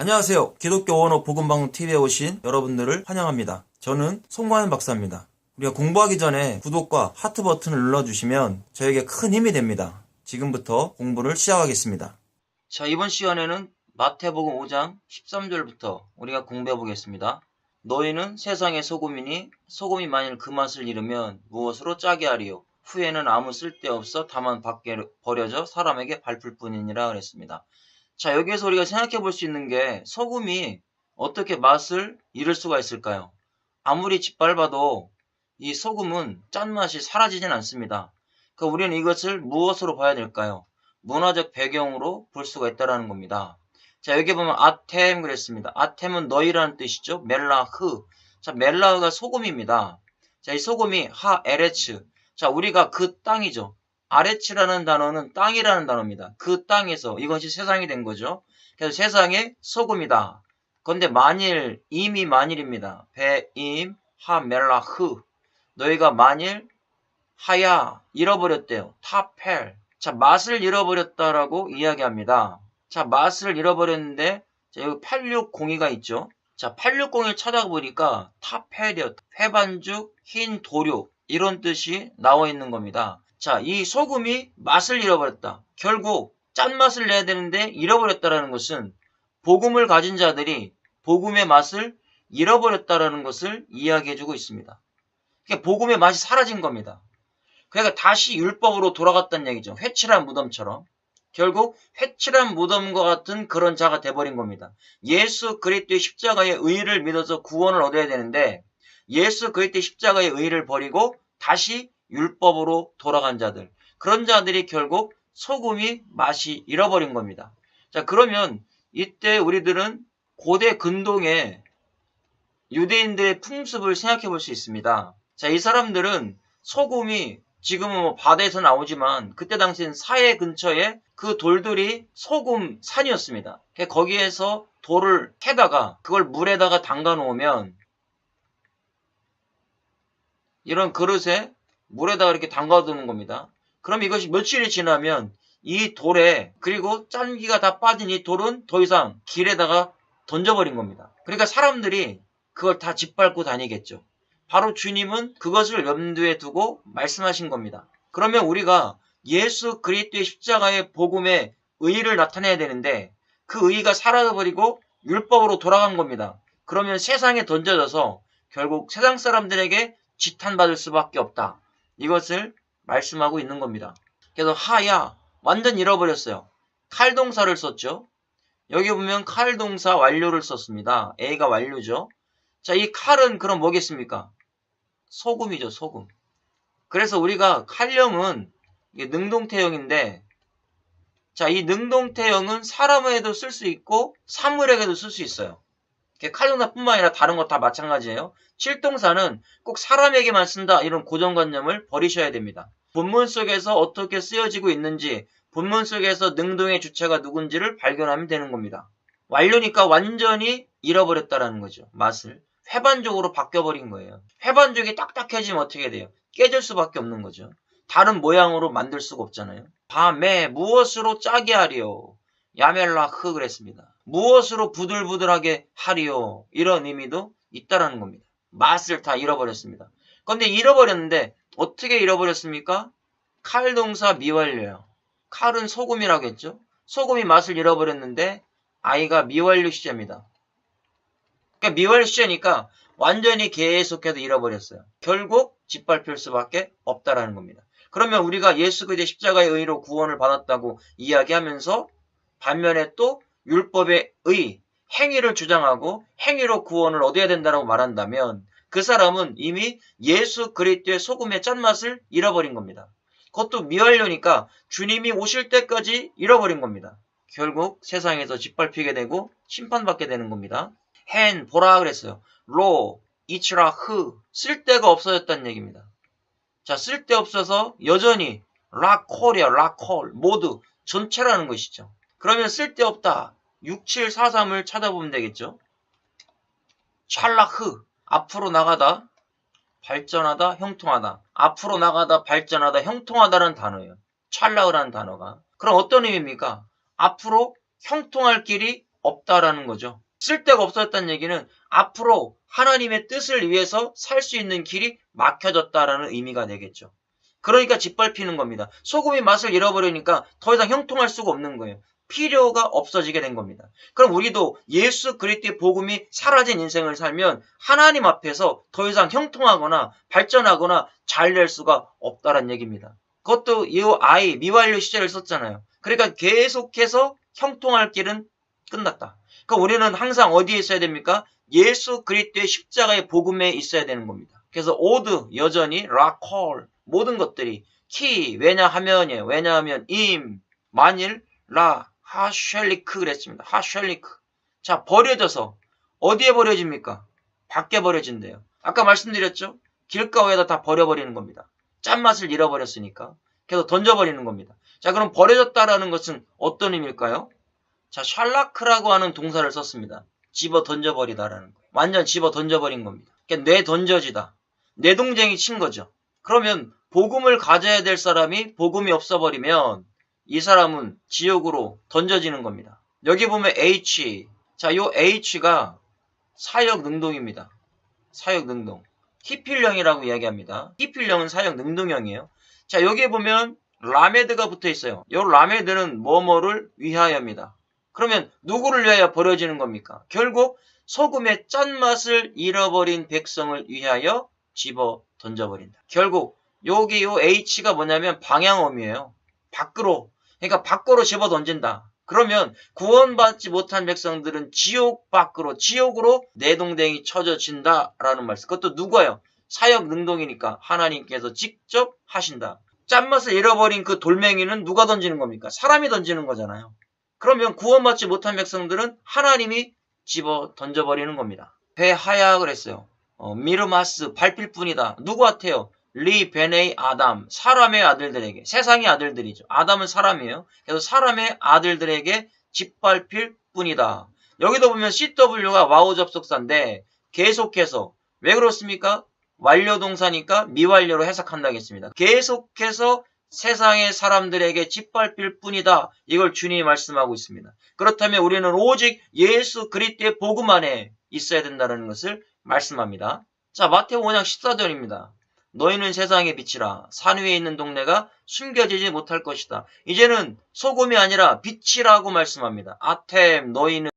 안녕하세요. 기독교 원어 복음방송 TV에 오신 여러분들을 환영합니다. 저는 송광현 박사입니다. 우리가 공부하기 전에 구독과 하트 버튼을 눌러주시면 저에게 큰 힘이 됩니다. 지금부터 공부를 시작하겠습니다. 자, 이번 시간에는 마태복음 5장 13절부터 우리가 공부해 보겠습니다. 너희는 세상의 소금이니 소금이 만일 그 맛을 잃으면 무엇으로 짜게 하리요? 후에는 아무 쓸데없어 다만 밖에 버려져 사람에게 밟힐 뿐이니라 그랬습니다. 자, 여기에서 우리가 생각해 볼 수 있는 게 소금이 어떻게 맛을 잃을 수가 있을까요? 아무리 짓밟아도 이 소금은 짠맛이 사라지진 않습니다. 그러니까 우리는 이것을 무엇으로 봐야 될까요? 문화적 배경으로 볼 수가 있다는 겁니다. 자, 여기 보면 아템 그랬습니다. 아템은 너희라는 뜻이죠. 멜라흐. 자, 멜라흐가 소금입니다. 자, 이 소금이 하에레츠. 자, 우리가 그 땅이죠. 아레츠라는 단어는 땅이라는 단어입니다. 그 땅에서 이것이 세상이 된 거죠. 그래서 세상의 소금이다. 그런데 만일, 임이 만일입니다. 배임, 하멜라흐. 너희가 만일 하야 잃어버렸대요. 타펠. 자, 맛을 잃어버렸다라고 이야기합니다. 자, 맛을 잃어버렸는데 자, 여기 8602가 있죠. 자, 8601 찾아보니까 타펠이요. 회반죽, 흰 도료 이런 뜻이 나와 있는 겁니다. 자, 이 소금이 맛을 잃어버렸다. 결국 짠맛을 내야 되는데 잃어버렸다라는 것은 복음을 가진 자들이 복음의 맛을 잃어버렸다라는 것을 이야기해주고 있습니다. 그러니까 복음의 맛이 사라진 겁니다. 그러니까 다시 율법으로 돌아갔다는 얘기죠. 회칠한 무덤처럼. 결국 회칠한 무덤과 같은 그런 자가 돼버린 겁니다. 예수 그리스도의 십자가의 의의를 믿어서 구원을 얻어야 되는데 예수 그리스도의 십자가의 의의를 버리고 다시 율법으로 돌아간 자들. 그런 자들이 결국 소금이 맛이 잃어버린 겁니다. 자, 그러면 이때 우리들은 고대 근동의 유대인들의 풍습을 생각해 볼 수 있습니다. 자, 이 사람들은 소금이 지금은 뭐 바다에서 나오지만 그때 당시엔 사해 근처에 그 돌들이 소금 산이었습니다. 거기에서 돌을 캐다가 그걸 물에다가 담가 놓으면 이런 그릇에 물에다가 이렇게 담가 두는 겁니다. 그럼 이것이 며칠이 지나면 이 돌에 그리고 짠기가 다 빠진 이 돌은 더 이상 길에다가 던져버린 겁니다. 그러니까 사람들이 그걸 다 짓밟고 다니겠죠. 바로 주님은 그것을 염두에 두고 말씀하신 겁니다. 그러면 우리가 예수 그리스도의 십자가의 복음의 의의를 나타내야 되는데 그 의의가 사라져버리고 율법으로 돌아간 겁니다. 그러면 세상에 던져져서 결국 세상 사람들에게 지탄받을 수밖에 없다. 이것을 말씀하고 있는 겁니다. 그래서 하야 완전 잃어버렸어요. 칼동사를 썼죠. 여기 보면 칼동사 완료를 썼습니다. A가 완료죠. 자, 이 칼은 그럼 뭐겠습니까? 소금이죠, 소금. 그래서 우리가 칼령은 이게 능동태형인데 자, 이 능동태형은 사람에게도 쓸 수 있고 사물에게도 쓸 수 있어요. 칼동사뿐만 아니라 다른 거 다 마찬가지예요. 칠동사는 꼭 사람에게만 쓴다 이런 고정관념을 버리셔야 됩니다. 본문 속에서 어떻게 쓰여지고 있는지 본문 속에서 능동의 주체가 누군지를 발견하면 되는 겁니다. 완료니까 완전히 잃어버렸다라는 거죠. 맛을. 회반죽으로 바뀌어버린 거예요. 회반죽이 딱딱해지면 어떻게 돼요? 깨질 수밖에 없는 거죠. 다른 모양으로 만들 수가 없잖아요. 밤에 무엇으로 짜게 하리요? 야멜라흐 그랬습니다. 무엇으로 부들부들하게 하리요? 이런 의미도 있다라는 겁니다. 맛을 다 잃어버렸습니다. 그런데 잃어버렸는데 어떻게 잃어버렸습니까? 칼 동사 미완료예요. 칼은 소금이라고 했죠. 소금이 맛을 잃어버렸는데 아이가 미완료 시제입니다. 그러니까 미완료 시제니까 완전히 계속해서 잃어버렸어요. 결국 짓밟힐 수밖에 없다라는 겁니다. 그러면 우리가 예수 그리스도의 십자가의 의로 구원을 받았다고 이야기하면서 반면에 또 율법의 의, 행위를 주장하고 행위로 구원을 얻어야 된다고 말한다면 그 사람은 이미 예수 그리스도의 소금의 짠맛을 잃어버린 겁니다. 그것도 미완료니까 주님이 오실 때까지 잃어버린 겁니다. 결국 세상에서 짓밟히게 되고 심판받게 되는 겁니다. 헨, 보라 그랬어요. 로, 이치라, 흐, 쓸데가 없어졌다는 얘기입니다. 자, 쓸데없어서 여전히 라콜이야, 라콜, 모두 전체라는 것이죠. 그러면 쓸데없다. 6743을 찾아보면 되겠죠. 찰라흐, 앞으로 나가다, 발전하다, 형통하다. 앞으로 나가다, 발전하다, 형통하다라는 단어예요. 찰라흐라는 단어가. 그럼 어떤 의미입니까? 앞으로 형통할 길이 없다라는 거죠. 쓸데가 없어졌다는 얘기는 앞으로 하나님의 뜻을 위해서 살 수 있는 길이 막혀졌다라는 의미가 되겠죠. 그러니까 짓밟히는 겁니다. 소금이 맛을 잃어버리니까 더 이상 형통할 수가 없는 거예요. 필요가 없어지게 된 겁니다. 그럼 우리도 예수 그리스도의 복음이 사라진 인생을 살면 하나님 앞에서 더 이상 형통하거나 발전하거나 잘 될 수가 없다는 얘기입니다. 그것도 이 아이 미완료 시제를 썼잖아요. 그러니까 계속해서 형통할 길은 끝났다. 그러니까 우리는 항상 어디에 있어야 됩니까? 예수 그리스도의 십자가의 복음에 있어야 되는 겁니다. 그래서 오드 여전히 라콜 모든 것들이 키 왜냐하면 만일 라 하쉘리크 그랬습니다. 하쉘리크. 자, 버려져서 어디에 버려집니까? 밖에 버려진대요. 아까 말씀드렸죠? 길가에다 다 버려버리는 겁니다. 짠맛을 잃어버렸으니까. 계속 던져버리는 겁니다. 자, 그럼 버려졌다라는 것은 어떤 의미일까요? 자, 샬라크라고 하는 동사를 썼습니다. 집어 던져버리다라는 거예요. 완전 집어 던져버린 겁니다. 그러니까 뇌 던져지다. 뇌동쟁이 친 거죠. 그러면 복음을 가져야 될 사람이 복음이 없어버리면 이 사람은 지옥으로 던져지는 겁니다. 여기 보면 H. 자, 요 H가 사역 능동입니다. 사역 능동. 히필령이라고 이야기합니다. 히필령은 사역 능동형이에요. 자, 여기 보면 라메드가 붙어 있어요. 요 라메드는 뭐뭐를 위하여입니다. 그러면 누구를 위하여 버려지는 겁니까? 결국 소금의 짠맛을 잃어버린 백성을 위하여 집어 던져버린다. 결국 여기 요 H가 뭐냐면 방향음이에요. 밖으로. 그러니까 밖으로 집어 던진다. 그러면 구원받지 못한 백성들은 지옥 밖으로, 지옥으로 내동댕이 쳐져진다라는 말씀. 그것도 누가요? 사역 능동이니까 하나님께서 직접 하신다. 짠맛을 잃어버린 그 돌멩이는 누가 던지는 겁니까? 사람이 던지는 거잖아요. 그러면 구원받지 못한 백성들은 하나님이 집어 던져버리는 겁니다. 베하야 그랬어요. 미르마스 밟힐 뿐이다. 누구한테요? 리 베네이 아담, 사람의 아들들에게, 세상의 아들들이죠. 아담은 사람이에요. 그래서 사람의 아들들에게 짓밟힐 뿐이다. 여기도 보면 CW가 와우 접속사인데 계속해서 왜 그렇습니까? 완료동사니까 미완료로 해석한다겠습니다. 계속해서 세상의 사람들에게 짓밟힐 뿐이다. 이걸 주님이 말씀하고 있습니다. 그렇다면 우리는 오직 예수 그리스도의 복음 안에 있어야 된다는 것을 말씀합니다. 자, 마태복음 5장 14절입니다. 너희는 세상의 빛이라. 산 위에 있는 동네가 숨겨지지 못할 것이다. 이제는 소금이 아니라 빛이라고 말씀합니다. 아템 너희는